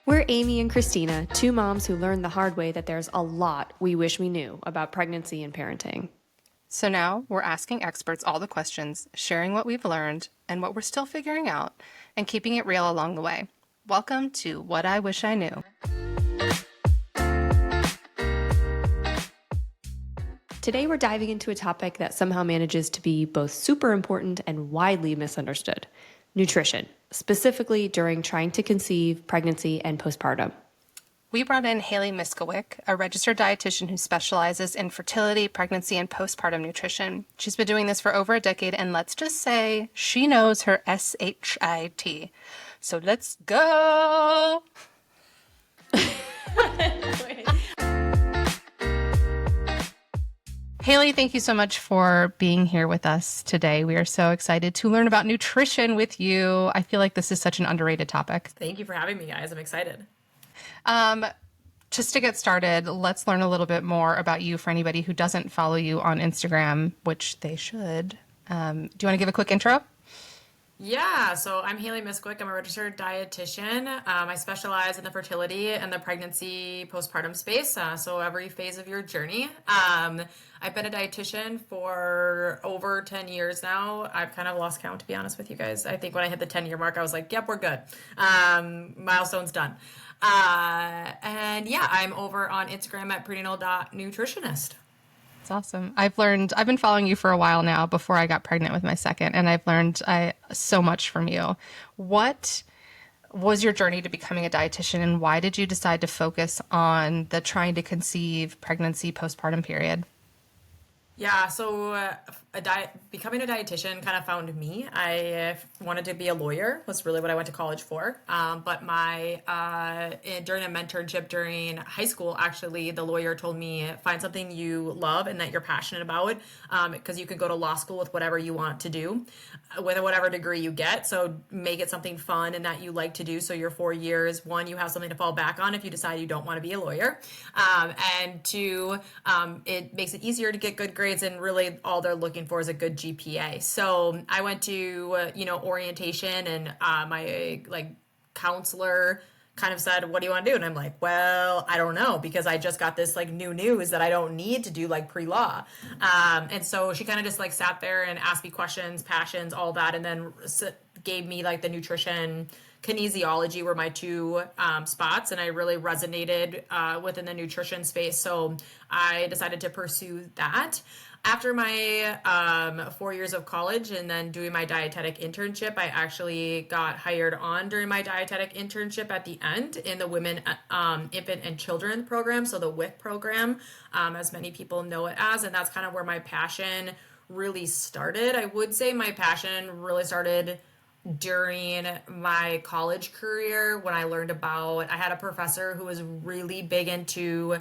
We're Amy and Christina, two moms who learned the hard way that there's a lot we wish we knew about pregnancy and parenting. So now we're asking experts all the questions, sharing what we've learned and what we're still figuring out, and keeping it real along the way. Welcome to What I Wish I Knew. Today we're diving into a topic that somehow manages to be both super important and widely misunderstood: nutrition, specifically during trying to conceive, pregnancy, and postpartum. We brought in Haley Miskowiec, a registered dietitian who specializes in fertility, pregnancy, and postpartum nutrition. She's been doing this for over a decade, and let's just say she knows her SHIT. So let's go! Haley, thank you so much for being here with us today. We are so excited to learn about nutrition with you. I feel like this is such an underrated topic. Thank you for having me, guys. I'm excited. Just to get started, let's learn a little bit more about you for anybody who doesn't follow you on Instagram, which they should. Do you want to give a quick intro? Yeah, so I'm Haley Miskowiec. I'm a registered dietitian. I specialize in the fertility and the pregnancy postpartum space, so every phase of your journey. I've been a dietitian for over 10 years now. I've kind of lost count, to be honest with you guys. I think when I hit the 10-year mark, I was like, yep, we're good. Milestone's done. And yeah, I'm over on Instagram at prenatal.nutritionist. It's awesome. I've been following you for a while now before I got pregnant with my second, and I've learned so much from you. What was your journey to becoming a dietitian, and why did you decide to focus on the trying to conceive, pregnancy, postpartum period? Yeah, so becoming a dietitian kind of found me. I wanted to be a lawyer, was really what I went to college for. But during a mentorship during high school, actually, the lawyer told me, find something you love and that you're passionate about, because you can go to law school with whatever you want to do, with whatever degree you get. So make it something fun and that you like to do. So your 4 years, one, you have something to fall back on if you decide you don't want to be a lawyer. And two, it makes it easier to get good grades, and really all they're looking for is a good GPA. So I went to orientation, and my counselor kind of said, what do you want to do? And I'm like, well, I don't know, because I just got this new news that I don't need to do pre-law. And so she kind of just sat there and asked me questions, passions, all that, and then gave me the nutrition, kinesiology were my two spots, and I really resonated within the nutrition space. So I decided to pursue that. After my 4 years of college and then doing my dietetic internship, I actually got hired on during my dietetic internship at the end in the Women, Infant, and Children program, so the WIC program, as many people know it as, and that's kind of where my passion really started. I would say my passion really started during my college career when I learned about, I had a professor who was really big into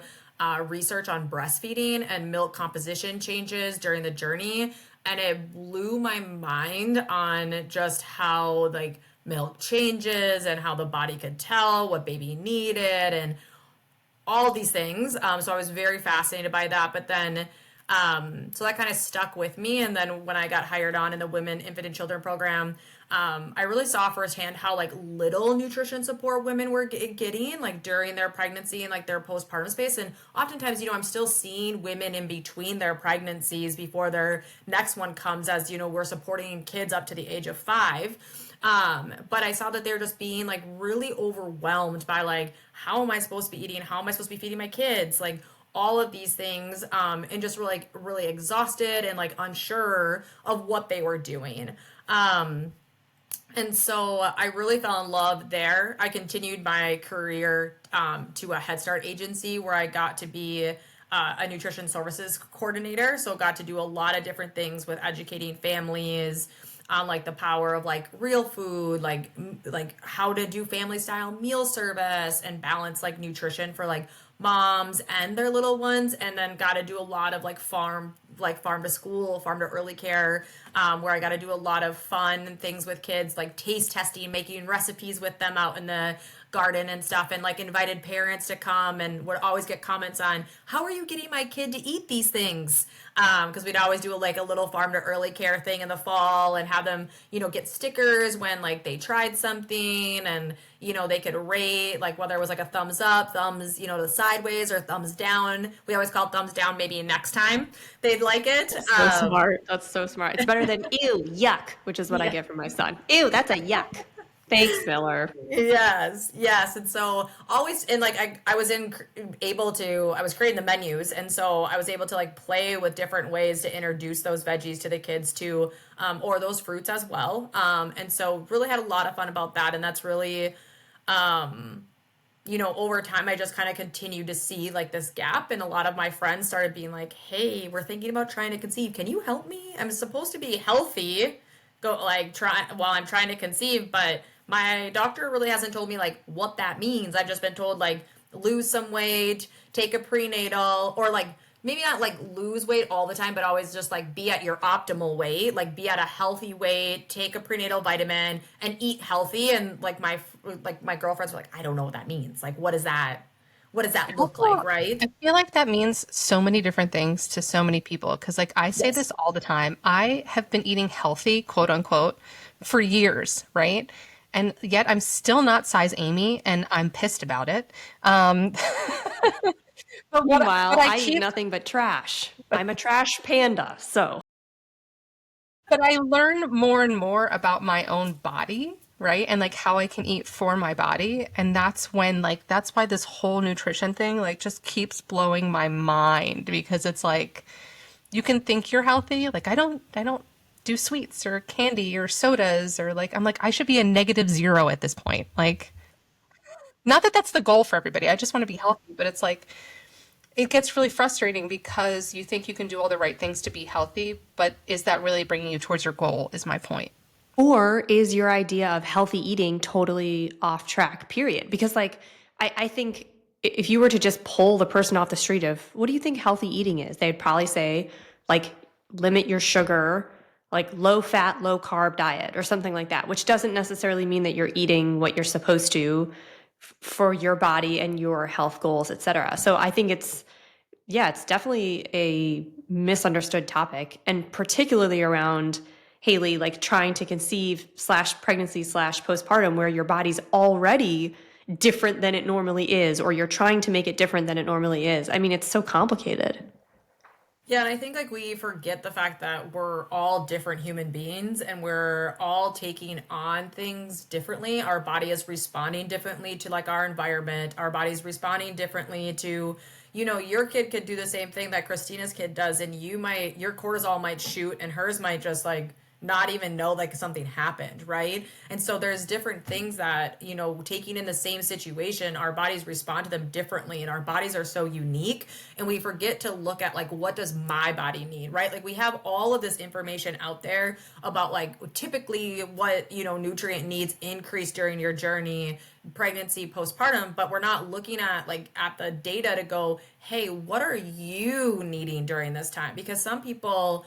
research on breastfeeding and milk composition changes during the journey. And it blew my mind on just how milk changes and how the body could tell what baby needed and all these things. So I was very fascinated by that. But then so that kind of stuck with me. And then when I got hired on in the Women, Infant, and Children program, I really saw firsthand how little nutrition support women were getting during their pregnancy and their postpartum space. And oftentimes, I'm still seeing women in between their pregnancies before their next one comes, as we're supporting kids up to the age of 5. But I saw that they're just being really overwhelmed by how am I supposed to be eating? How am I supposed to be feeding my kids? All of these things, and just really exhausted and unsure of what they were doing. And so I really fell in love there. I continued my career to a Head Start agency where I got to be a nutrition services coordinator. So got to do a lot of different things with educating families on the power of real food, how to do family style meal service and balance nutrition for moms and their little ones, and then got to do a lot of farm like farm to school, farm to early care, where I got to do a lot of fun things with kids, like taste testing, making recipes with them out in the garden and stuff, and like invited parents to come and would always get comments on, how are you getting my kid to eat these things? Because we'd always do like a little farm to early care thing in the fall and have them, get stickers when like they tried something, and they could rate like whether it was like a thumbs up, thumbs, to sideways, or thumbs down. We always call it thumbs down, maybe next time they'd like it. So smart. That's so smart. It's better than ew, yuck, which is what I Yeah. get from my son. Ew, that's a yuck. Thanks, Miller. Yes. And so always, and like I was I was creating the menus. And so I was able to like play with different ways to introduce those veggies to the kids too, or those fruits as well. And so really had a lot of fun about that. And that's really, over time, I just kind of continued to see like this gap. And a lot of my friends started being like, hey, we're thinking about trying to conceive. Can you help me? I'm supposed to be healthy, while I'm trying to conceive, but my doctor really hasn't told me like what that means. I've just been told like lose some weight, take a prenatal, or like maybe not like lose weight all the time, but always just like be at your optimal weight, like be at a healthy weight, take a prenatal vitamin and eat healthy. And like my girlfriends were like, I don't know what that means. Like, what does that look like, right? I feel like that means so many different things to so many people. Because, like, I say this all the time. I have been eating healthy, quote unquote, for years, right? And yet I'm still not size Amy, and I'm pissed about it. But Meanwhile, what I eat nothing but trash. I'm a trash panda, so. But I learn more and more about my own body, right? And like how I can eat for my body. And that's that's why this whole nutrition thing like just keeps blowing my mind, because it's like you can think you're healthy. Like I don't do sweets or candy or sodas, or like I'm like I should be a -0 at this point. Like, not that that's the goal for everybody. I just want to be healthy, but it's like it gets really frustrating because you think you can do all the right things to be healthy, but is that really bringing you towards your goal, is my point. Or is your idea of healthy eating totally off track, period? Because, like, I think if you were to just poll the person off the street of what do you think healthy eating is, they'd probably say, like, limit your sugar, like low fat, low carb diet or something like that, which doesn't necessarily mean that you're eating what you're supposed to for your body and your health goals, et cetera. So I think it's definitely a misunderstood topic, and particularly around Haley, like trying to conceive / pregnancy / postpartum, where your body's already different than it normally is, or you're trying to make it different than it normally is. I mean, it's so complicated. Yeah, and I think like we forget the fact that we're all different human beings and we're all taking on things differently. Our body is responding differently to like our environment. Our body's responding differently to, your kid could do the same thing that Christina's kid does, and your cortisol might shoot and hers might just like not even know like something happened, right? And so there's different things that, taking in the same situation, our bodies respond to them differently, and our bodies are so unique, and we forget to look at like, what does my body need, right? Like we have all of this information out there about like typically what, nutrient needs increase during your journey, pregnancy, postpartum, but we're not looking at the data to go, hey, what are you needing during this time? Because some people,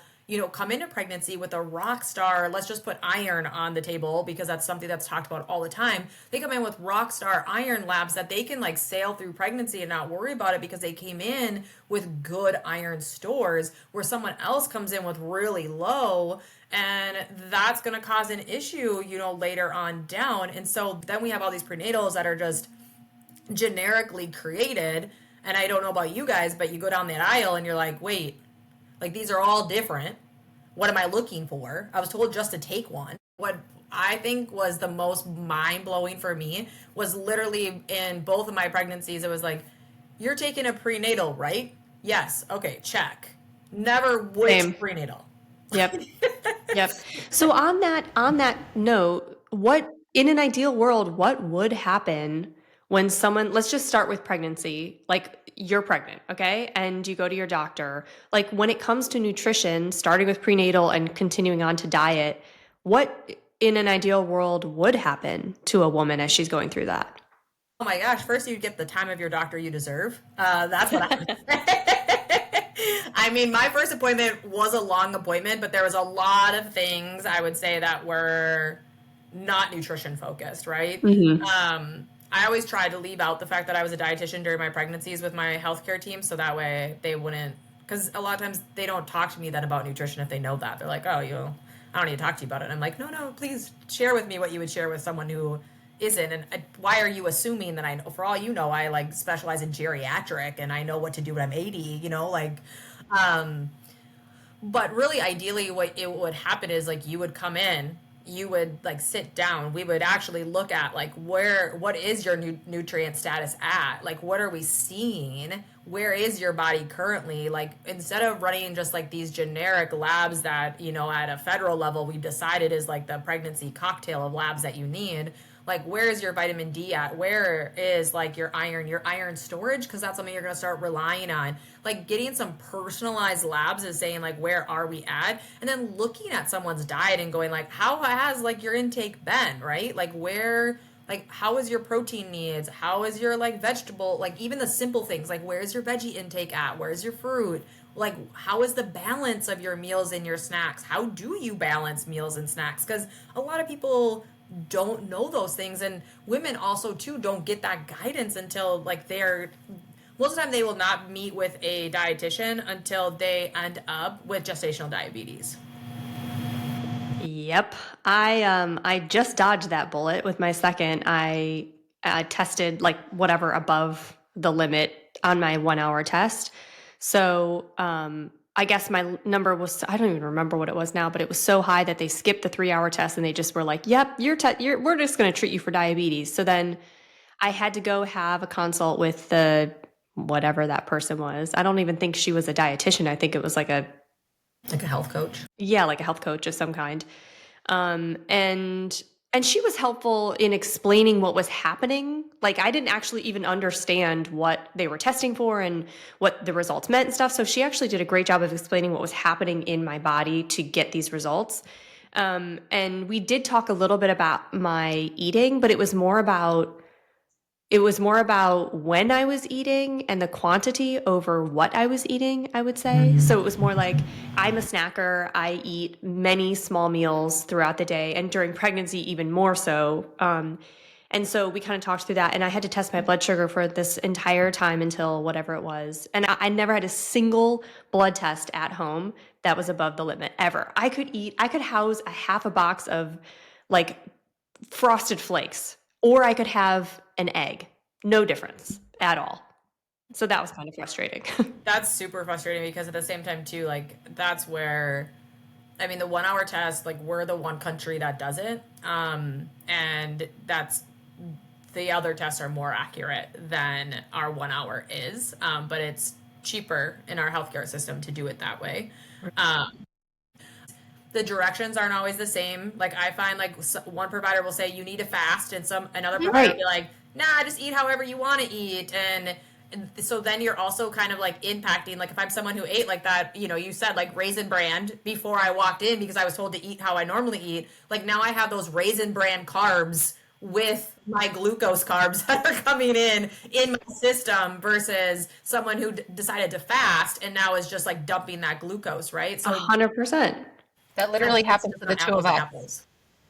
come into pregnancy with a rock star, let's just put iron on the table because that's something that's talked about all the time. They come in with rock star iron labs that they can like sail through pregnancy and not worry about it because they came in with good iron stores, where someone else comes in with really low, and that's going to cause an issue, later on down. And so then we have all these prenatals that are just generically created. And I don't know about you guys, but you go down that aisle and you're like, wait, like these are all different. What am I looking for? I was told just to take one. What I think was the most mind-blowing for me was literally in both of my pregnancies, it was like, you're taking a prenatal, right? Yes. Okay, check. Never which Same. prenatal. Yep. Yep. So on that note, what in an ideal world, what would happen when someone, let's just start with pregnancy, like you're pregnant, okay? And you go to your doctor. Like when it comes to nutrition, starting with prenatal and continuing on to diet, what in an ideal world would happen to a woman as she's going through that? Oh my gosh, first you get the time of your doctor you deserve. That's what I I mean, my first appointment was a long appointment, but there was a lot of things I would say that were not nutrition focused, right? Hmm. I always tried to leave out the fact that I was a dietitian during my pregnancies with my healthcare team, so that way they wouldn't. Because a lot of times they don't talk to me then about nutrition if they know that. They're like, "Oh, I don't need to talk to you about it." And I'm like, "No, no, please share with me what you would share with someone who isn't." And why are you assuming that I know? For all you know, I like specialize in geriatric and I know what to do when I'm 80. Um, but really, ideally, what it would happen is like you would come in, you would like sit down. We would actually look at like what is your nutrient status at? Like, what are we seeing? Where is your body currently? Like, instead of running just like these generic labs that, at a federal level, we decided is like the pregnancy cocktail of labs that you need. Like, where is your vitamin D at? Where is like your iron storage? Because that's something you're going to start relying on. Like, getting some personalized labs is saying like, where are we at? And then looking at someone's diet and going like, how has like your intake been, right? Like, how is your protein needs? How is your like vegetable, like even the simple things, like where's your veggie intake at? Where's your fruit? Like, how is the balance of your meals and your snacks? How do you balance meals and snacks? Because a lot of people don't know those things, and women also too don't get that guidance until like they're most of the time they will not meet with a dietitian until they end up with gestational diabetes. Yep. I just dodged that bullet with my second. I tested like whatever above the limit on my 1 hour test. So I guess my number was, I don't even remember what it was now, but it was so high that they skipped the 3 hour test and they just were like, "Yep, we're just going to treat you for diabetes." So then I had to go have a consult with the whatever that person was. I don't even think she was a dietitian. I think it was like Like a health coach. yeah, like a health coach of some kind. Um, and and she was helpful in explaining what was happening. Like I didn't actually even understand what they were testing for and what the results meant and stuff. So she actually did a great job of explaining what was happening in my body to get these results. And we did talk a little bit about my eating, but it was more about when I was eating and the quantity over what I was eating, I would say. So it was more like I'm a snacker. I eat many small meals throughout the day and during pregnancy, even more so. And so we kind of talked through that. And I had to test my blood sugar for this entire time until whatever it was. And I never had a single blood test at home that was above the limit ever. I could house a half a box of like frosted flakes, or I could have an egg. No difference at all. So that was kind of frustrating. That's super frustrating because at the same time too, like that's where I mean the 1 hour test, like we're the one country that does it. And that's the other tests are more accurate than our 1 hour is. But it's cheaper in our healthcare system to do it that way. Um, the directions aren't always the same. Like I find like one provider will say you need to fast, and another provider will Right. be like, nah, just eat however you want to eat. And so then you're also kind of like impacting. Like if I'm someone who ate like that, you said like raisin bran before I walked in because I was told to eat how I normally eat. Like now I have those raisin bran carbs with my glucose carbs that are coming in my system versus someone who decided to fast and now is just like dumping that glucose, right? So 100%. That that's literally it's happened just to the not two of apples to us. apples.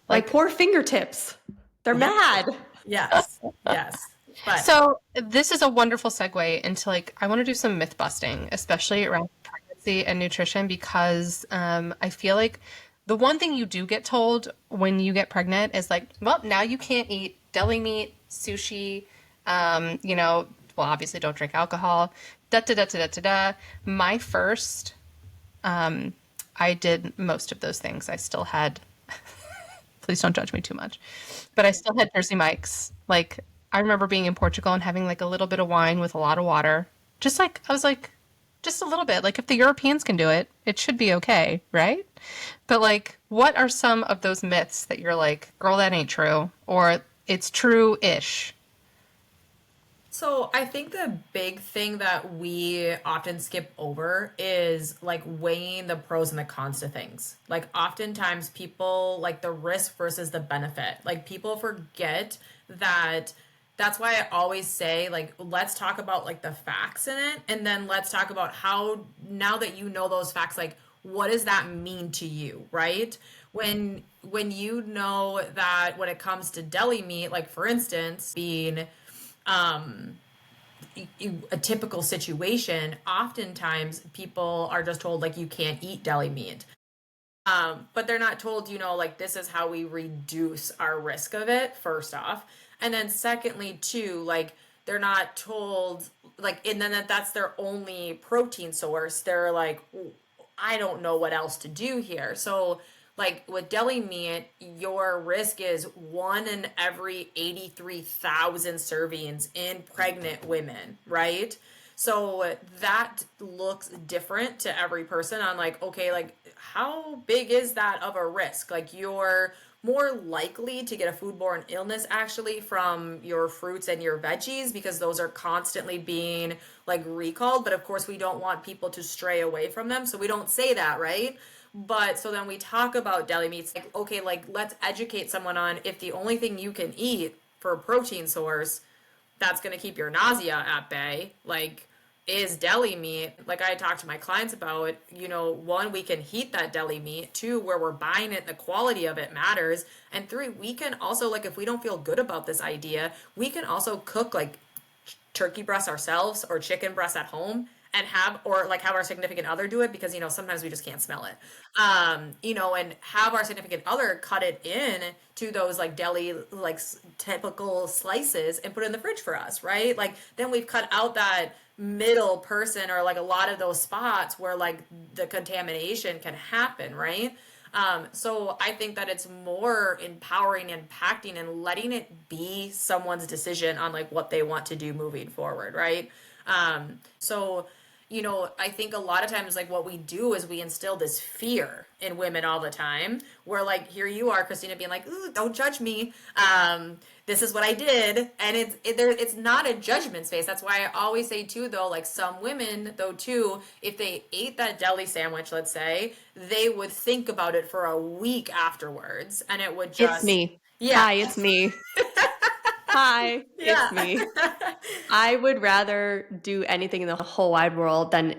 My Like, poor fingertips. They're Yeah. mad. Yes. Yes. But so this is a wonderful segue into like, I want to do some myth busting, especially around pregnancy and nutrition, because I feel like the one thing you do get told when you get pregnant is like, well, now you can't eat deli meat, sushi, well, obviously don't drink alcohol, da da da da da da da. My first, I did most of those things. I still had, please don't judge me too much, but I still had Jersey Mike's. Like, I remember being in Portugal and having like a little bit of wine with a lot of water. Just like, I was like, just a little bit. Like, if the Europeans can do it, it should be okay, right? But like, what are some of those myths that you're like, girl, that ain't true? Or it's true ish? so I think the big thing that we often skip over is like weighing the pros and the cons to things. Like oftentimes people like the risk versus the benefit. Like people forget that that's why I always say, like, let's talk about like the facts in it, and then let's talk about how, now that you know those facts, like, what does that mean to you, right? When you know that when it comes to deli meat, like for instance, being a typical situation, oftentimes people are just told like you can't eat deli meat. But they're not told, like this is how we reduce our risk of it, first off. And then secondly, too, like they're not told, like, and then that's their only protein source. They're like, I don't know what else to do here. So, like with deli meat, your risk is one in every 83,000 servings in pregnant women, right? So that looks different to every person on like, okay, like how big is that of a risk? Like you're more likely to get a foodborne illness actually from your fruits and your veggies because those are constantly being like recalled. But of course, we don't want people to stray away from them. So we don't say that, right? But so then we talk about deli meats, like, okay, like let's educate someone on if the only thing you can eat for a protein source that's going to keep your nausea at bay, like, is deli meat. Like I talk to my clients about, one, we can heat that deli meat. Two, where we're buying it, the quality of it matters. And three, we can also, like, if we don't feel good about this idea, we can also cook like turkey breasts ourselves or chicken breasts at home and have our significant other do it because sometimes we just can't smell it. And have our significant other cut it in to those like deli like typical slices and put it in the fridge for us, right? Like then we've cut out that middle person or like a lot of those spots where like the contamination can happen, right? So I think that it's more empowering, impacting, and letting it be someone's decision on like what they want to do moving forward, right? So I think a lot of times like what we do is we instill this fear in women all the time. Where like here you are, Christina, being like, "Ooh, don't judge me. This is what I did," and it's not a judgment space. That's why I always say too, though, like some women though too, if they ate that deli sandwich, let's say, they would think about it for a week afterwards, and it would It's just me. yeah Hi, it's me. Hi, it's yeah. me. I would rather do anything in the whole wide world than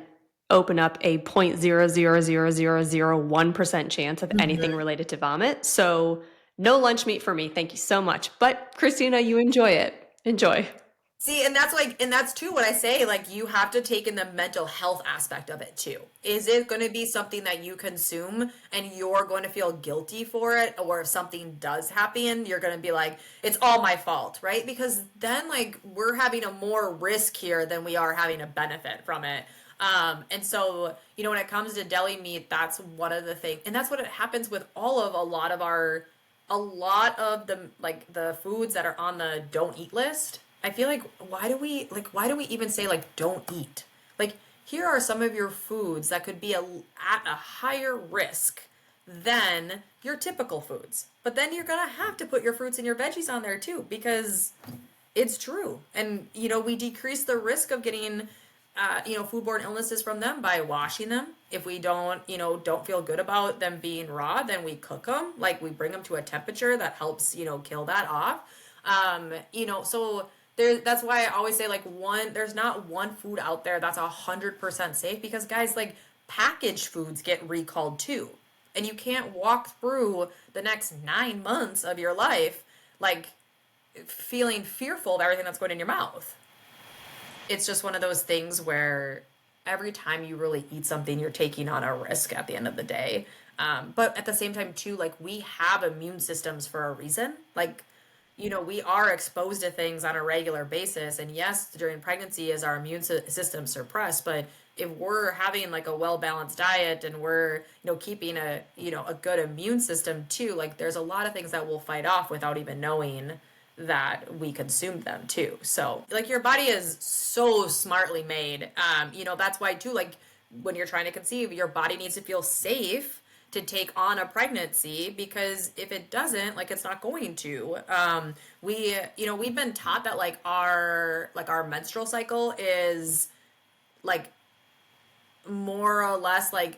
open up a 0.0000001% chance of anything related to vomit. So no lunch meat for me. Thank you so much. But Christina, you enjoy it. Enjoy. See, and that's too what I say, like you have to take in the mental health aspect of it too. Is it going to be something that you consume and you're going to feel guilty for it, or if something does happen, you're going to be like, it's all my fault, right? Because then like we're having a more risk here than we are having a benefit from it. And so, when it comes to deli meat, that's one of the things, and that's what it happens with a lot of the like the foods that are on the don't eat list. I feel like why do we even say like don't eat? Like here are some of your foods that could be at a higher risk than your typical foods. But then you're going to have to put your fruits and your veggies on there too because it's true. And we decrease the risk of getting foodborne illnesses from them by washing them. If we don't feel good about them being raw, then we cook them. Like we bring them to a temperature that helps, kill that off. So that's why I always say like there's not one food out there that's 100% safe because guys, like packaged foods get recalled too. And you can't walk through the next 9 months of your life like feeling fearful of everything that's going in your mouth. It's just one of those things where every time you really eat something, you're taking on a risk at the end of the day. But at the same time, too, like we have immune systems for a reason. Like, we are exposed to things on a regular basis. And yes, during pregnancy is our immune system suppressed. But if we're having like a well-balanced diet and we're, keeping a good immune system too, like there's a lot of things that we'll fight off without even knowing that we consumed them too. So like your body is so smartly made. That's why too, like when you're trying to conceive, your body needs to feel safe to take on a pregnancy because if it doesn't, like it's not going to. We've been taught that like our menstrual cycle is like more or less like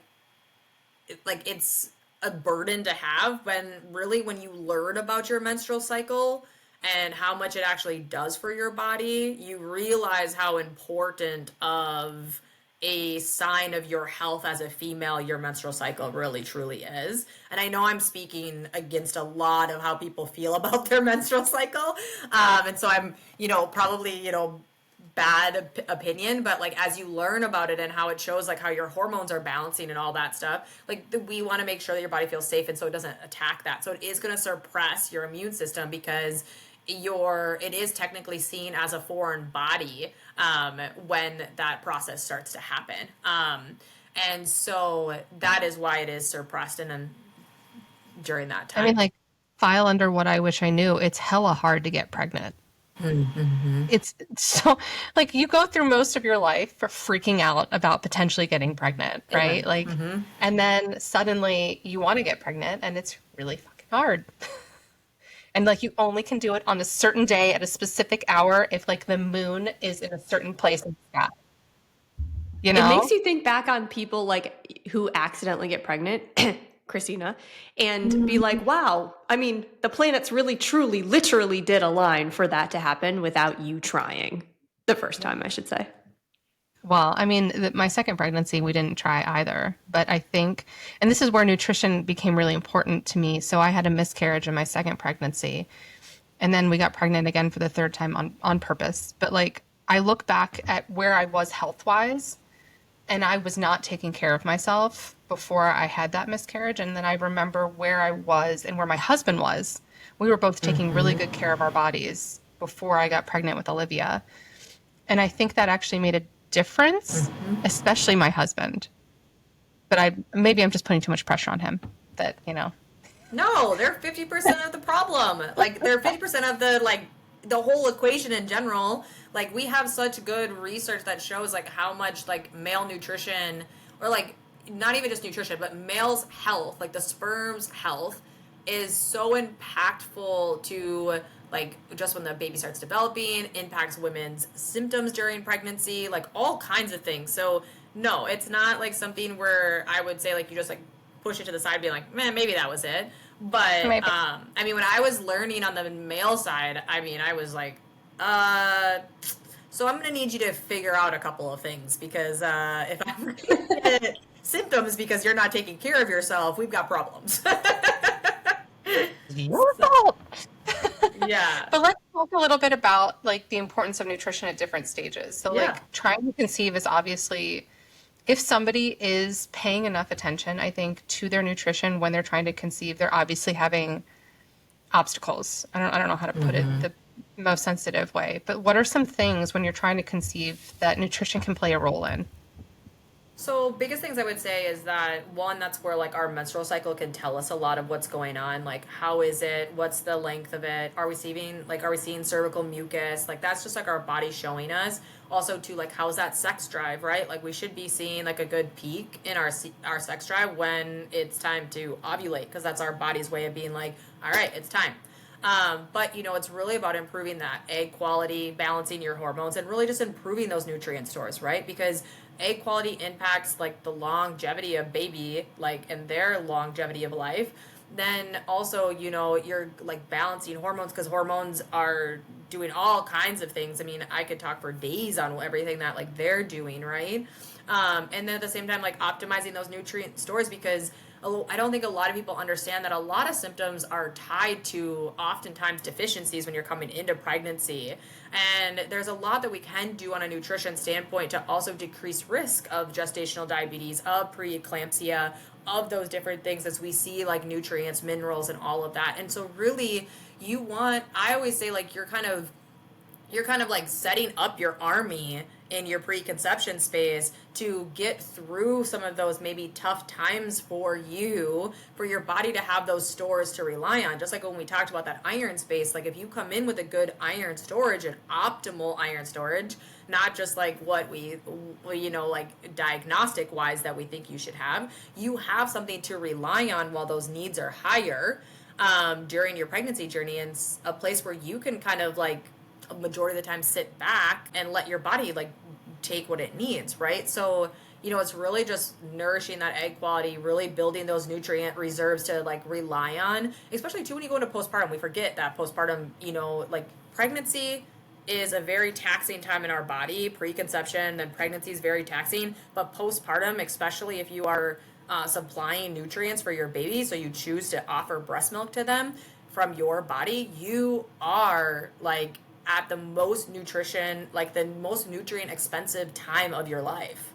it's a burden to have when really when you learn about your menstrual cycle and how much it actually does for your body, you realize how important of a sign of your health as a female your menstrual cycle really truly is. And I know I'm speaking against a lot of how people feel about their menstrual cycle. And so I'm, probably, bad opinion, but like as you learn about it and how it shows like how your hormones are balancing and all that stuff, like we want to make sure that your body feels safe and so it doesn't attack that. So it is going to suppress your immune system because it is technically seen as a foreign body when that process starts to happen. And so that is why it is suppressed and then during that I time. mean, like, file under what I wish I knew. It's hella hard to get pregnant. It's so like you go through most of your life for freaking out about potentially getting pregnant, right? Like, and then suddenly you want to get pregnant and it's really fucking hard. And like you only can do it on a certain day at a specific hour if like the moon is in a certain place in the sky. You It makes know? you think back on people like who accidentally get pregnant, Christina, and be like, wow, I mean, the planets really, truly, literally did align for that to happen without you trying the first time, I should say. Well, I mean, my second pregnancy, we didn't try either. But I think, and this is where nutrition became really important to me. So I had a miscarriage in my second pregnancy. And then we got pregnant again for the third time on purpose. But like, I look back at where I was health wise, and I was not taking care of myself before I had that miscarriage. And then I remember where I was and where my husband was. We were both taking really good care of our bodies before I got pregnant with Olivia. And I think that actually made a difference, especially my husband. But maybe I'm just putting too much pressure on him that, No, they're 50% of the problem. Like they're 50% of the whole equation in general. Like we have such good research that shows like how much like male nutrition or like not even just nutrition, but male's health, like the sperm's health is so impactful to like just when the baby starts developing, impacts women's symptoms during pregnancy, like all kinds of things. So no, it's not like something where I would say like you just like push it to the side being like, man, maybe that was it. But maybe. I mean when I was learning on the male side, I mean I was like, so I'm gonna need you to figure out a couple of things because if I'm gonna get symptoms because you're not taking care of yourself, we've got problems. Your fault. Yeah. But let's talk a little bit about like the importance of nutrition at different stages. So Yeah. like trying to conceive is obviously if somebody is paying enough attention, I think, to their nutrition when they're trying to conceive, they're obviously having obstacles. I don't know how to put it the most sensitive way, but what are some things when you're trying to conceive that nutrition can play a role in? So biggest things I would say is that one, that's where like our menstrual cycle can tell us a lot of what's going on. Like how is it? What's the length of it? Are we seeing cervical mucus? Like that's just like our body showing us. Also too, like how's that sex drive, right? Like we should be seeing like a good peak in our sex drive when it's time to ovulate because that's our body's way of being like, all right, it's time. But it's really about improving that egg quality, balancing your hormones, and really just improving those nutrient stores, right? Because egg quality impacts like the longevity of baby, like and their longevity of life. Then also, you're like balancing hormones because hormones are doing all kinds of things. I mean, I could talk for days on everything that like they're doing, right? And then at the same time, like optimizing those nutrient stores because I don't think a lot of people understand that a lot of symptoms are tied to oftentimes deficiencies when you're coming into pregnancy. And there's a lot that we can do on a nutrition standpoint to also decrease risk of gestational diabetes, of preeclampsia, of those different things as we see like nutrients, minerals, and all of that. And so really I always say like you're kind of like setting up your army in your preconception space to get through some of those maybe tough times for your body to have those stores to rely on. Just like when we talked about that iron space, like if you come in with a good iron storage and optimal iron storage, not just like what we like diagnostic wise that we think you should have, you have something to rely on while those needs are higher during your pregnancy journey, and a place where you can kind of like a majority of the time sit back and let your body like take what it needs, right? So it's really just nourishing that egg quality, really building those nutrient reserves to like rely on, especially too when you go into postpartum. We forget that postpartum, like pregnancy is a very taxing time in our body. Preconception and pregnancy is very taxing, but postpartum, especially if you are supplying nutrients for your baby, so you choose to offer breast milk to them from your body, you are like at the most nutrition, like the most nutrient expensive time of your life.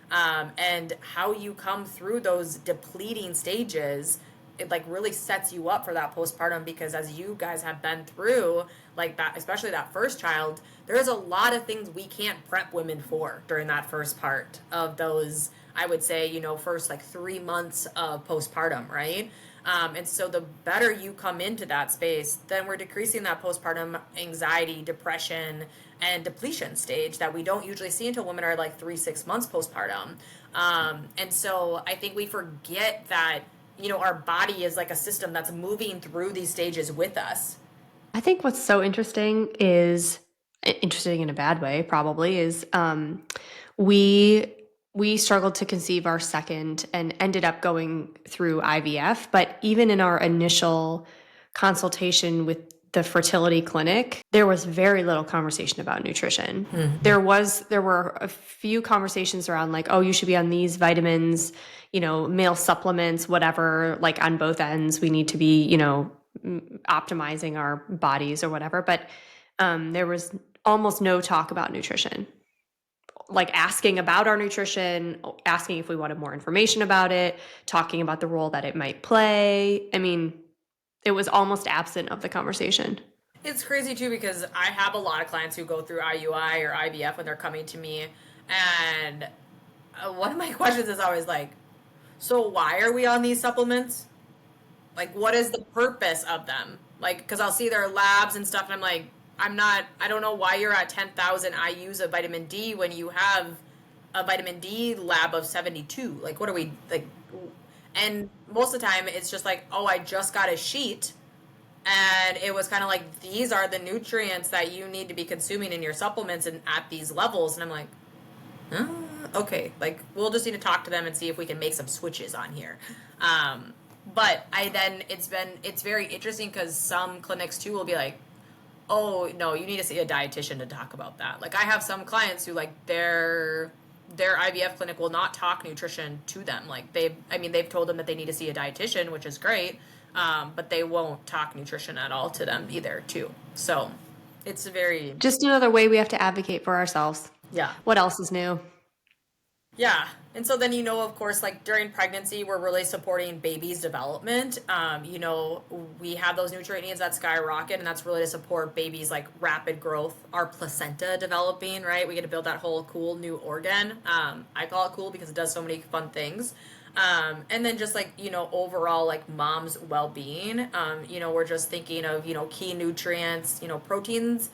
And how you come through those depleting stages, it like really sets you up for that postpartum, because as you guys have been through like that, especially that first child, there's a lot of things we can't prep women for during that first part of those, I would say, first like 3 months of postpartum, right? And so the better you come into that space, then we're decreasing that postpartum anxiety, depression, and depletion stage that we don't usually see until women are like 3-6 months postpartum. And so I think we forget that, our body is like a system that's moving through these stages with us. I think what's so interesting in a bad way, probably, is we we struggled to conceive our second and ended up going through IVF. But even in our initial consultation with the fertility clinic, there was very little conversation about nutrition. There were a few conversations around like, oh, you should be on these vitamins, male supplements, whatever, like on both ends, we need to be, optimizing our bodies or whatever. But there was almost no talk about nutrition, like asking about our nutrition, asking if we wanted more information about it, talking about the role that it might play. I mean, it was almost absent of the conversation. It's crazy too, because I have a lot of clients who go through IUI or IVF when they're coming to me, and one of my questions is always like, so why are we on these supplements? Like, what is the purpose of them? Like, because I'll see their labs and stuff, and I'm like, I don't know why you're at 10,000 IUs of vitamin D when you have a vitamin D lab of 72. Like, what are we, like, and most of the time it's just like, oh, I just got a sheet, and it was kind of like, these are the nutrients that you need to be consuming in your supplements and at these levels. And I'm like, oh, okay, like, we'll just need to talk to them and see if we can make some switches on here. But it's very interesting, because some clinics too will be like, oh no, you need to see a dietitian to talk about that. Like, I have some clients who, like, their IVF clinic will not talk nutrition to them. Like, they've told them that they need to see a dietitian, which is great, but they won't talk nutrition at all to them either too. So it's very, Just another way we have to advocate for ourselves. yeah. What else is new? Yeah. And so then, of course, like during pregnancy, we're really supporting baby's development. We have those nutrient needs that skyrocket, and that's really to support baby's like rapid growth, our placenta developing, right? We get to build that whole cool new organ. I call it cool because it does so many fun things. And then just like, overall like mom's well-being, we're just thinking of, key nutrients, proteins.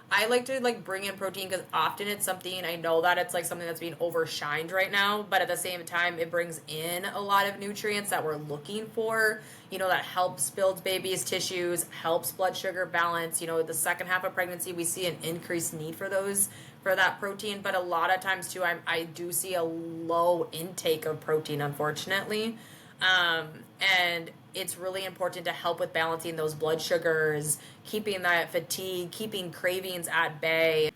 I like to like bring in protein because often it's something, I know that it's like something that's being overshined right now, but at the same time it brings in a lot of nutrients that we're looking for, that helps build baby's tissues, helps blood sugar balance. The second half of pregnancy we see an increased need for that protein, but a lot of times too I do see a low intake of protein, unfortunately. And it's really important to help with balancing those blood sugars, keeping that fatigue, keeping cravings at bay.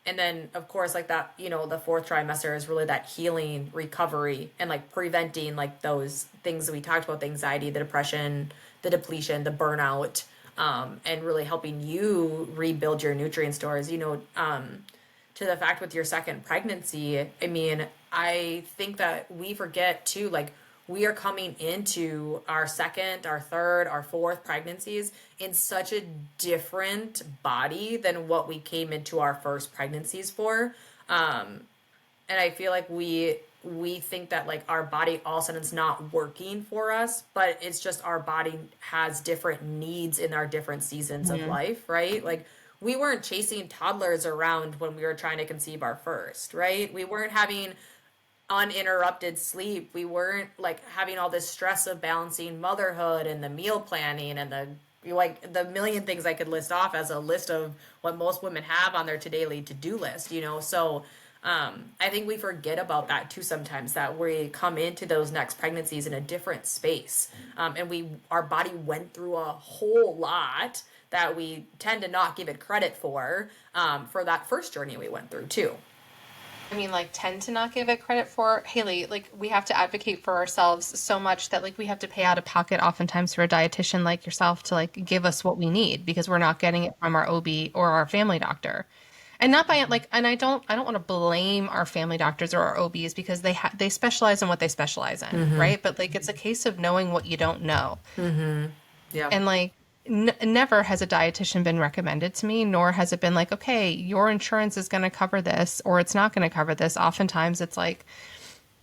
And then, of course, like that, the fourth trimester is really that healing, recovery, and like preventing like those things that we talked about, the anxiety, the depression, the depletion, the burnout, and really helping you rebuild your nutrient stores. To the fact with your second pregnancy, I mean, I think that we forget too, like, we are coming into our second, our third, our fourth pregnancies in such a different body than what we came into our first pregnancies for. And I feel like we think that like our body all of a sudden is not working for us, but it's just our body has different needs in our different seasons of life, right? Like, we weren't chasing toddlers around when we were trying to conceive our first, right? We weren't having uninterrupted sleep. We weren't like having all this stress of balancing motherhood and the meal planning and the million things I could list off as a list of what most women have on their daily to-do list, So I think we forget about that too sometimes, that we come into those next pregnancies in a different space. And our body went through a whole lot that we tend to not give it credit for that first journey we went through too. I mean, like, tend to not give it credit for. Haley, like, we have to advocate for ourselves so much that, like, we have to pay out of pocket oftentimes for a dietitian like yourself to, like, give us what we need because we're not getting it from our OB or our family doctor. And not by like, and I don't want to blame our family doctors or our OBs because they specialize in what they specialize in, right? But like, it's a case of knowing what you don't know. Yeah. And like, never has a dietitian been recommended to me, nor has it been like, okay, your insurance is going to cover this or it's not going to cover this. Oftentimes it's like,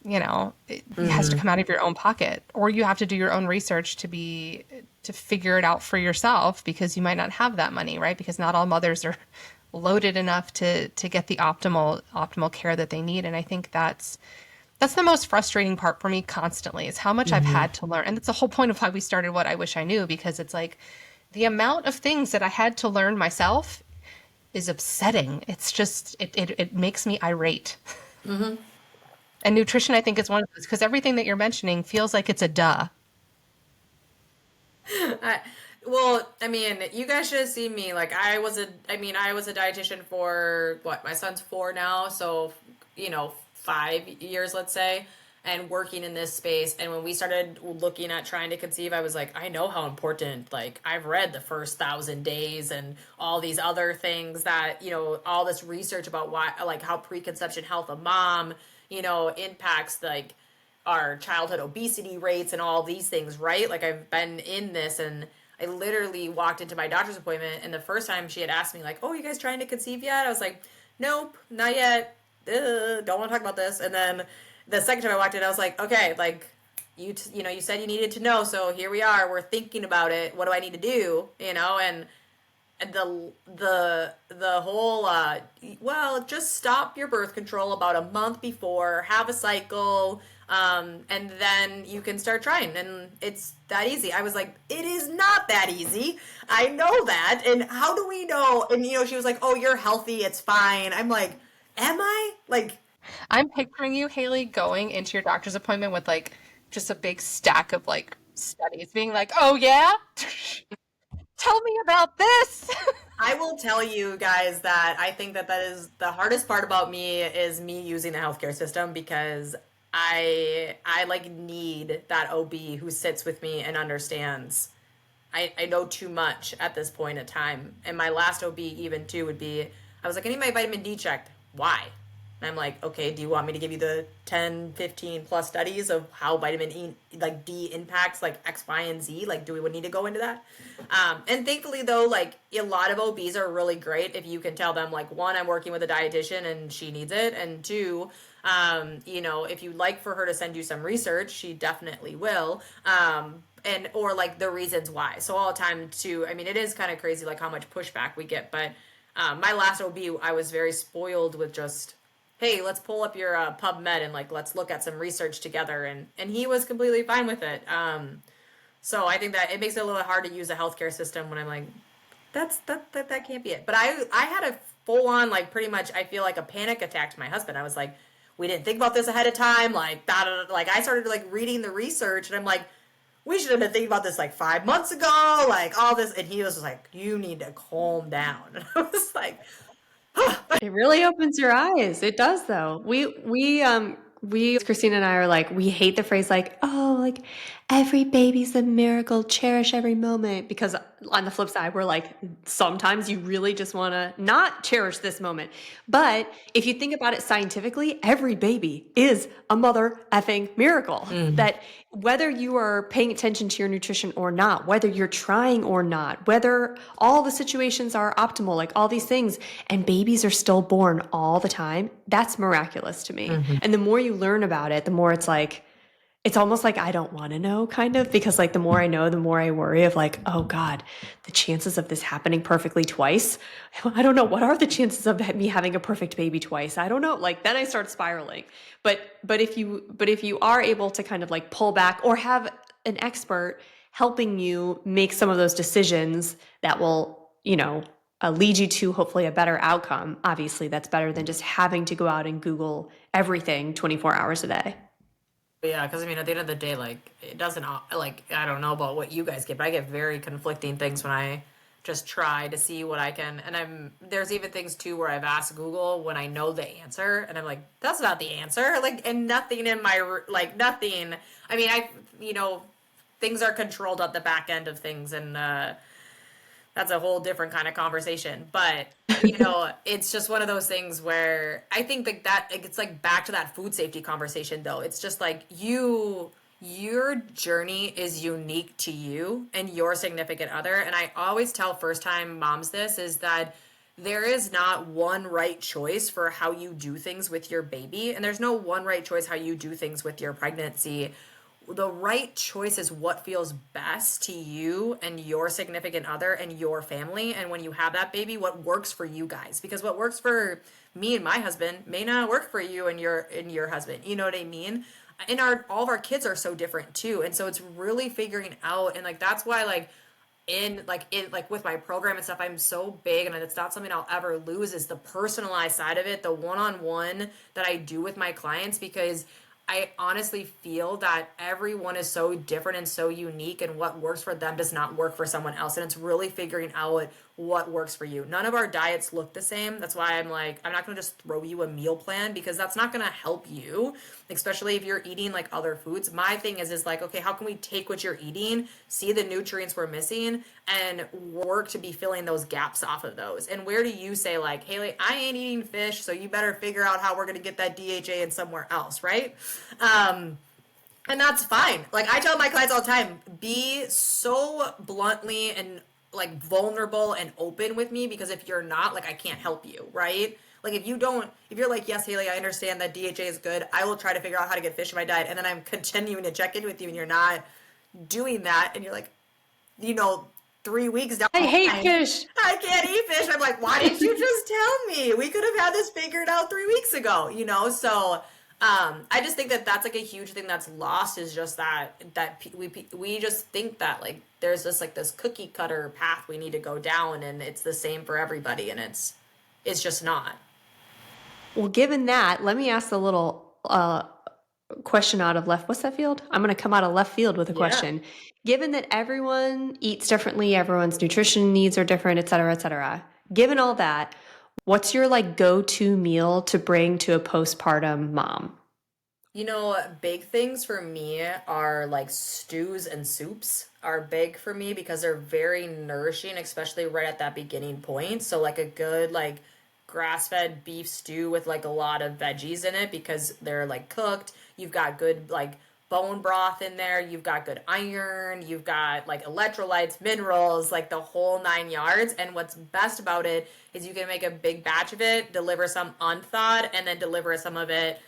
it has to come out of your own pocket, or you have to do your own research to figure it out for yourself because you might not have that money, right? Because not all mothers are loaded enough to get the optimal care that they need. And I think that's the most frustrating part for me constantly is how much I've had to learn. And that's the whole point of why we started What I Wish I Knew, because it's like the amount of things that I had to learn myself is upsetting. It's just, it makes me irate. And nutrition, I think, is one of those because everything that you're mentioning feels like it's a duh. I, well, I mean, you guys should have seen me. Like, I was a dietitian for what? My son's 4 now, so 5 years, let's say, and working in this space. And when we started looking at trying to conceive, I was like, I know how important. Like, I've read the first 1,000 days and all these other things that all this research about why, like, how preconception health of mom, impacts like our childhood obesity rates and all these things, right? Like, I've been in this, and I literally walked into my doctor's appointment, and the first time she had asked me, like, oh, you guys trying to conceive yet? I was like, nope, not yet. Don't want to talk about this. And then the second time I walked in, I was like, okay, like, you said you needed to know, so here we are. We're thinking about it. What do I need to do? And the whole well, just stop your birth control about a month before, have a cycle, and then you can start trying, and it's that easy. I was like, it is not that easy. I know that, and how do we know? And she was like, oh, you're healthy, it's fine. I'm like, am I? Like, I'm picturing you, Haley, going into your doctor's appointment with like just a big stack of like studies, being like, oh, yeah? Tell me about this. I will tell you guys that I think that is the hardest part about me, is me using the healthcare system, because I like need that OB who sits with me and understands. I know too much at this point in time. And my last OB even too would be, I was like, I need my vitamin D checked. Why? And I'm like, okay, do you want me to give you the 10, 15 plus studies of how vitamin E, like D impacts like X, Y, and Z? Like, do we need to go into that? And thankfully though, like a lot of OBs are really great if you can tell them, like, one, I'm working with a dietitian and she needs it. And two, if you'd like for her to send you some research, she definitely will. Or like the reasons why. So all the time too, I mean, it is kind of crazy like how much pushback we get, but my last OB, I was very spoiled with just, hey, let's pull up your PubMed and like let's look at some research together, and he was completely fine with it. So I think that it makes it a little hard to use a healthcare system when I'm like, that can't be it. But I had a full on, like, pretty much, I feel like a panic attack to my husband. I was like, we didn't think about this ahead of time, like that. Like, I started like reading the research, and I'm like, we should have been thinking about this like 5 months ago, like all this. And he was just like, you need to calm down. And I was like, It really opens your eyes. It does, though. Christine and I are like, we hate the phrase like, oh, like every baby's a miracle, cherish every moment. Because on the flip side, we're like, sometimes you really just want to not cherish this moment. But if you think about it scientifically, every baby is a mother effing miracle. That whether you are paying attention to your nutrition or not, whether you're trying or not, whether all the situations are optimal, like all these things, and babies are still born all the time, that's miraculous to me. And the more you learn about it, the more it's like, it's almost like I don't want to know, kind of, because like the more I know, the more I worry of like, oh God, the chances of this happening perfectly twice. I don't know. What are the chances of me having a perfect baby twice? I don't know. Like, then I start spiraling. But if you are able to kind of like pull back or have an expert helping you make some of those decisions that will, lead you to hopefully a better outcome. Obviously, that's better than just having to go out and Google everything 24 hours a day. Yeah, because I mean, at the end of the day, like it doesn't like I don't know about what you guys get, but I get very conflicting things when I just try to see what I can. And there's even things too where I've asked Google when I know the answer, and I'm like, that's not the answer. Like, and nothing in my like nothing. I mean, you know, things are controlled at the back end of things, and that's a whole different kind of conversation. But you know, it's just one of those things where I think like that it's like back to that food safety conversation though. It's just like your journey is unique to you and your significant other. And I always tell first time moms this is that there is not one right choice for how you do things with your baby, and there's no one right choice how you do things with your pregnancy. The right choice is what feels best to you and your significant other and your family. And when you have that baby, what works for you guys, because what works for me and my husband may not work for you and your husband. You know what I mean? And all of our kids are so different too. And so it's really figuring out, and like that's why like with my program and stuff, I'm so big, and it's not something I'll ever lose, is the personalized side of it, the one-on-one that I do with my clients, because I honestly feel that everyone is so different and so unique, and what works for them does not work for someone else. And it's really figuring out what works for you. None of our diets look the same. That's why I'm like, I'm not going to just throw you a meal plan, because that's not going to help you, especially if you're eating like other foods. My thing is like, okay, how can we take what you're eating, see the nutrients we're missing, and work to be filling those gaps off of those? And where do you say like, Haley, I ain't eating fish, so you better figure out how we're going to get that DHA in somewhere else, right? And that's fine. Like I tell my clients all the time, be so bluntly and like vulnerable and open with me, because if you're not, like I can't help you, right? Like if you're like, yes, Haley, I understand that DHA is good, I will try to figure out how to get fish in my diet, and then I'm continuing to check in with you and you're not doing that, and you're like, you know, 3 weeks down I the hate line, fish. I can't eat fish. I'm like, why didn't you just tell me? We could have had this figured out 3 weeks ago, you know? So I just think that that's like a huge thing that's lost, is just we just think that like there's this cookie cutter path we need to go down, and it's the same for everybody, and it's just not. Well, given that, let me ask a little question out of left. What's that field? I'm going to come out of left field with a Yeah. question. Given that everyone eats differently, everyone's nutrition needs are different, et cetera, et cetera. Given all that, what's your like go-to meal to bring to a postpartum mom? You know, big things for me are like stews and soups are big for me, because they're very nourishing, especially right at that beginning point. So like a good like grass-fed beef stew with like a lot of veggies in it, because they're like cooked. You've got good like bone broth in there. You've got good iron. You've got like electrolytes, minerals, like the whole 9 yards. And what's best about it is you can make a big batch of it, deliver some unthawed, and then deliver some of it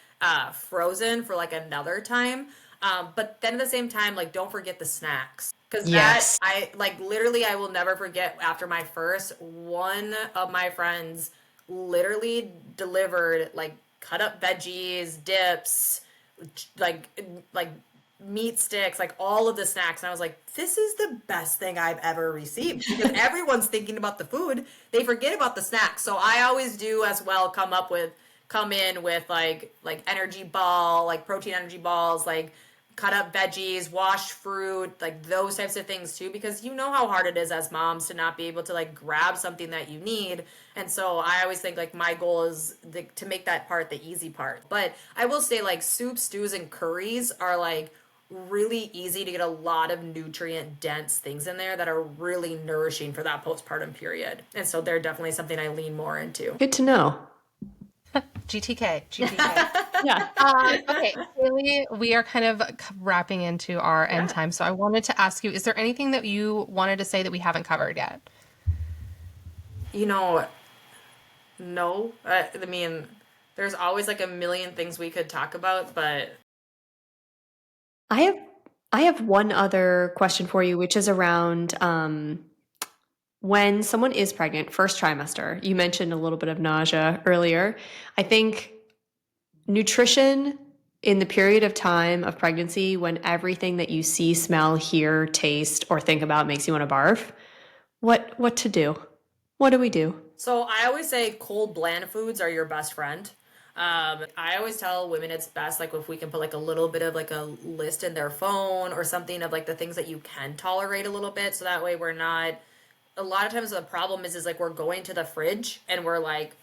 frozen for like another time. But then at the same time, like don't forget the snacks. Because that, Yes. I like literally, I will never forget after my first, one of my friends literally delivered like cut up veggies, dips, like, like meat sticks, like all of the snacks. And I was like, this is the best thing I've ever received, because everyone's thinking about the food. They forget about the snacks. So I always do as well come in with like energy ball, like protein energy balls, like cut up veggies, washed fruit, like those types of things too, because you know how hard it is as moms to not be able to like grab something that you need. And so I always think like my goal is to make that part the easy part. But I will say like soups, stews, and curries are like really easy to get a lot of nutrient dense things in there that are really nourishing for that postpartum period. And so they're definitely something I lean more into. Good to know. GTK, GTK. Yeah. Okay, Haley, we are kind of wrapping into our end time. So I wanted to ask you, is there anything that you wanted to say that we haven't covered yet? You know, no. I mean, there's always like a million things we could talk about, but I have I have one other question for you, which is around when someone is pregnant, first trimester. You mentioned a little bit of nausea earlier. I think nutrition in the period of time of pregnancy, when everything that you see, smell, hear, taste, or think about makes you want to barf, what to do? What do we do? So I always say cold, bland foods are your best friend. I always tell women it's best like if we can put like a little bit of like a list in their phone or something of like the things that you can tolerate a little bit, so that way we're not. A lot of times the problem is like we're going to the fridge and we're like,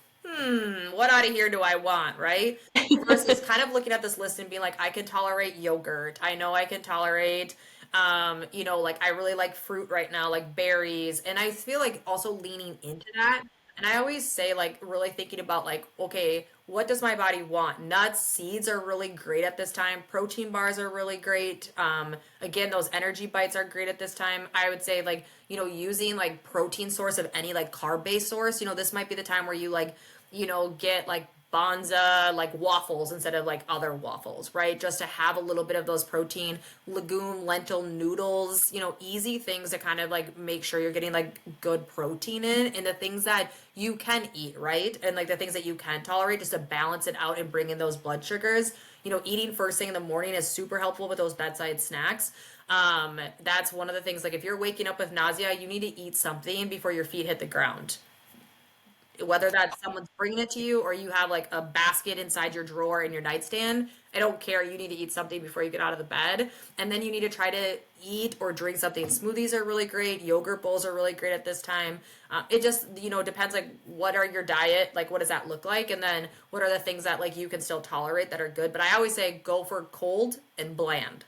what out of here do I want, right? Versus kind of looking at this list and being like, I can tolerate yogurt. I know I can tolerate, like I really like fruit right now, like berries. And I feel like also leaning into that. And I always say, like, really thinking about, like, okay, what does my body want? Nuts, seeds are really great at this time. Protein bars are really great. Again, those energy bites are great at this time. I would say, like, using like protein source of any like carb based source, this might be the time where you like, get like Bonza like waffles instead of like other waffles, right? Just to have a little bit of those protein, legume, lentil noodles, easy things to kind of like make sure you're getting like good protein in and the things that you can eat, right? And like the things that you can tolerate just to balance it out and bring in those blood sugars. Eating first thing in the morning is super helpful with those bedside snacks. That's one of the things, like if you're waking up with nausea, you need to eat something before your feet hit the ground, whether that's someone's bringing it to you or you have like a basket inside your drawer in your nightstand. I don't care. You need to eat something before you get out of the bed. And then you need to try to eat or drink something. Smoothies are really great. Yogurt bowls are really great at this time. It just, depends like what are your diet, like what does that look like? And then what are the things that like you can still tolerate that are good. But I always say go for cold and bland.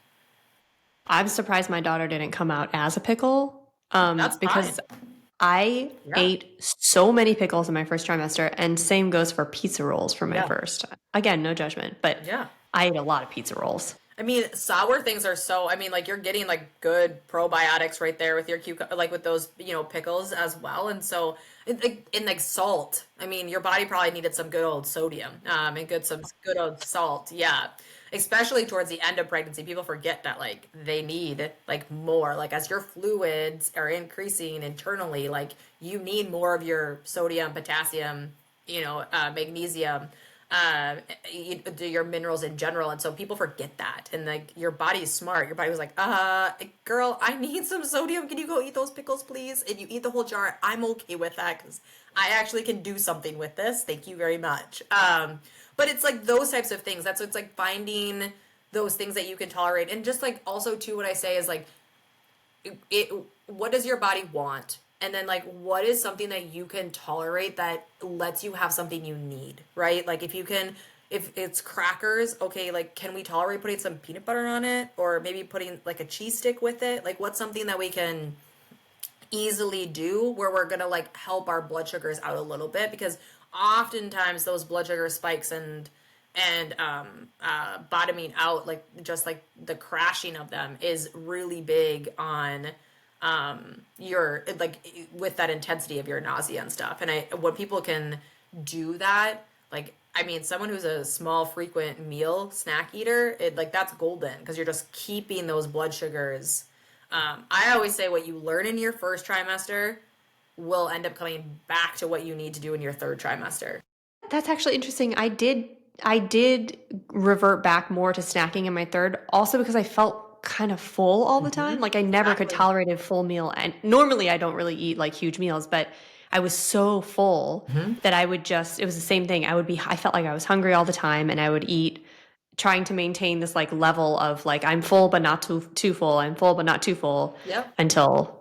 I'm surprised my daughter didn't come out as a pickle, That's fine. because I Yeah. ate so many pickles in my first trimester, and same goes for pizza rolls for my Yeah. first. Again, no judgment, but Yeah. I ate a lot of pizza rolls. I mean, sour things are so. I mean, like you're getting like good probiotics right there with your cucumber, like with those pickles as well. And so, like salt. I mean, your body probably needed some good old sodium, and some good old salt. Yeah, especially towards the end of pregnancy, people forget that like they need like more. Like as your fluids are increasing internally, like you need more of your sodium, potassium, magnesium, your minerals in general. And so people forget that. And like your body is smart. Your body was like, girl, I need some sodium. Can you go eat those pickles, please? And you eat the whole jar. I'm okay with that because I actually can do something with this. Thank you very much. But it's like those types of things. That's it's like finding those things that you can tolerate. And just like also too, what I say is like it what does your body want, and then like what is something that you can tolerate that lets you have something you need, right? Like if it's crackers, okay, like can we tolerate putting some peanut butter on it, or maybe putting like a cheese stick with it? Like what's something that we can easily do where we're gonna like help our blood sugars out a little bit, because oftentimes those blood sugar spikes and bottoming out, like just like the crashing of them is really big on your like with that intensity of your nausea and stuff. And when people can do that, like I mean someone who's a small frequent meal snack eater, it like that's golden because you're just keeping those blood sugars. I always say what you learn in your first trimester will end up coming back to what you need to do in your third trimester. That's actually interesting. I did revert back more to snacking in my third, also because I felt kind of full all the time. Like I never could Exactly. tolerate a full meal. And normally I don't really eat like huge meals, but I was so full that I would just, it was the same thing. I felt like I was hungry all the time, and I would eat trying to maintain this like level of like I'm full but not too full. I'm full but not too full Yep. until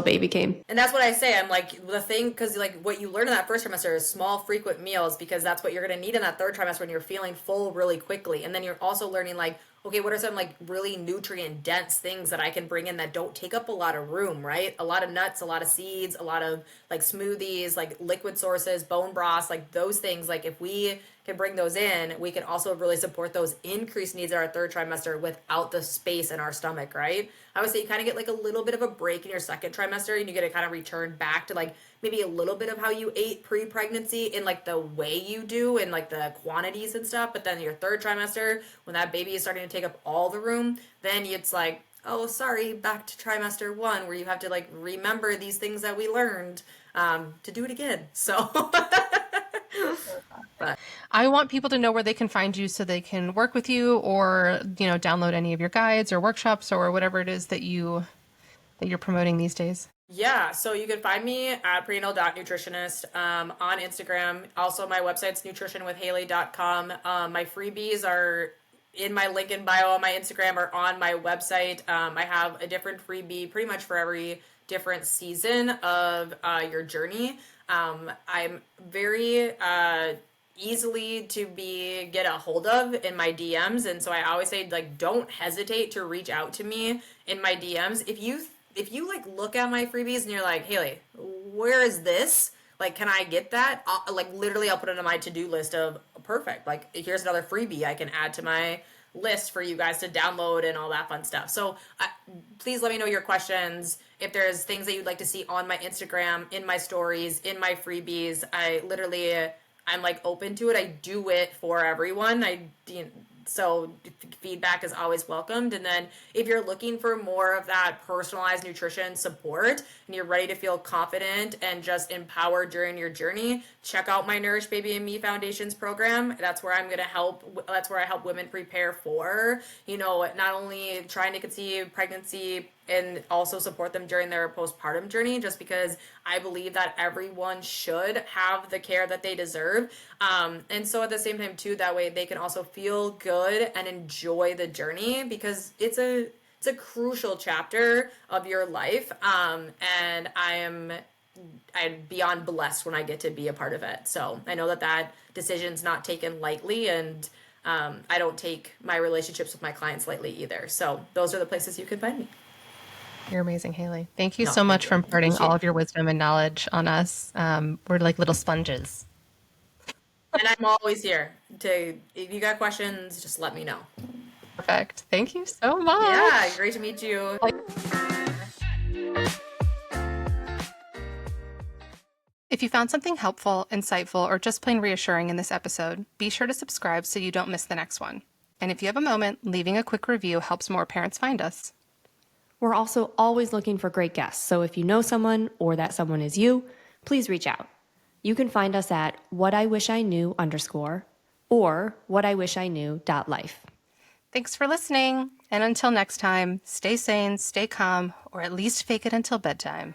baby came. And that's what I say. I'm like, the thing, because like what you learn in that first trimester is small, frequent meals, because that's what you're going to need in that third trimester when you're feeling full really quickly. And then you're also learning, like, okay, what are some like really nutrient dense things that I can bring in that don't take up a lot of room, right? A lot of nuts, a lot of seeds, a lot of like smoothies, like liquid sources, bone broths, like those things. Like if we can bring those in, we can also really support those increased needs in our third trimester without the space in our stomach, right? I would say you kind of get like a little bit of a break in your second trimester, and you get to kind of return back to like maybe a little bit of how you ate pre-pregnancy in like the way you do and like the quantities and stuff. But then your third trimester, when that baby is starting to take up all the room, then it's like, oh, sorry, back to trimester one, where you have to like remember these things that we learned, to do it again. So, but I want people to know where they can find you so they can work with you or, download any of your guides or workshops or whatever it is that you that you're promoting these days? Yeah, so you can find me at prenatal.nutritionist on Instagram. Also, my website's nutritionwithhaley.com. My freebies are in my link in bio on my Instagram or on my website. I have a different freebie pretty much for every different season of your journey. I'm very easily to be get a hold of in my DMs, and so I always say, like, don't hesitate to reach out to me in my DMs if you like look at my freebies and you're like, Haley, where is this? Like, can I get that? Like, literally, I'll put it on my to-do list of perfect. Like, here's another freebie I can add to my list for you guys to download and all that fun stuff. So please let me know your questions. If there's things that you'd like to see on my Instagram, in my stories, in my freebies, I'm like open to it. I do it for everyone. So feedback is always welcomed. And then if you're looking for more of that personalized nutrition support and you're ready to feel confident and just empowered during your journey, check out my Nourish Baby and Me Foundations program. That's where I'm going to help. That's where I help women prepare for, not only trying to conceive, pregnancy, and also support them during their postpartum journey, just because I believe that everyone should have the care that they deserve. And so at the same time too, that way they can also feel good and enjoy the journey, because it's a crucial chapter of your life. And I'm beyond blessed when I get to be a part of it. So I know that decision's not taken lightly, and I don't take my relationships with my clients lightly either. So those are the places you can find me. You're amazing, Haley. Thank you No, so much thank for you. imparting Appreciate all it. of your wisdom and knowledge on us. We're like little sponges. And I'm always here if you got questions, just let me know. Perfect. Thank you so much. Yeah, great to meet you. If you found something helpful, insightful, or just plain reassuring in this episode, be sure to subscribe so you don't miss the next one. And if you have a moment, leaving a quick review helps more parents find us. We're also always looking for great guests, so if you know someone or that someone is you, please reach out. You can find us at whatiwishiknew_ or whatiwishiknew.life. Thanks for listening. And until next time, stay sane, stay calm, or at least fake it until bedtime.